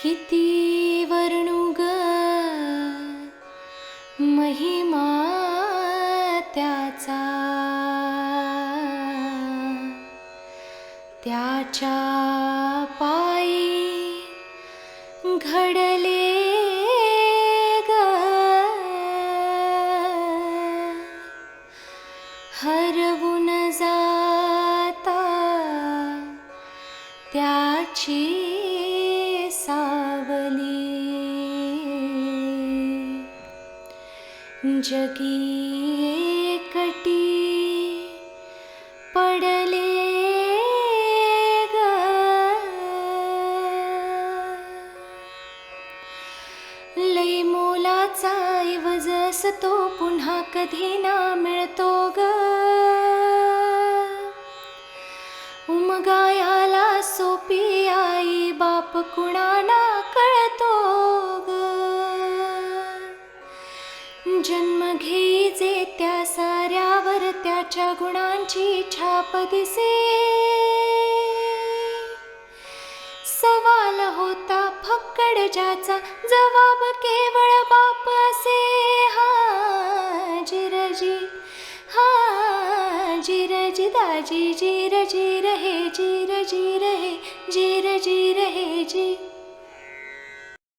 किती वर्णू ग महिमा त्याचा, त्याच्या पायी घडले ग हरवून जाता त्याची सावली। जगी एकटी पडले ग लई मोलाचा ऐवज असतो पुन्हा कधी ना मिळतो ग। उमगायाला सोपी आई बाप कुणाला कळतो ग। जन्म घेईजे त्या साऱ्यावर त्याच्या गुणांची छाप दिसे। सवाल होता फक्कड ज्याचा जवाब केवळ बाप असे। हाजिरजी हाजिरजी दाजी जीर जी रहे जीर जी रहे जीर जी रहे जी।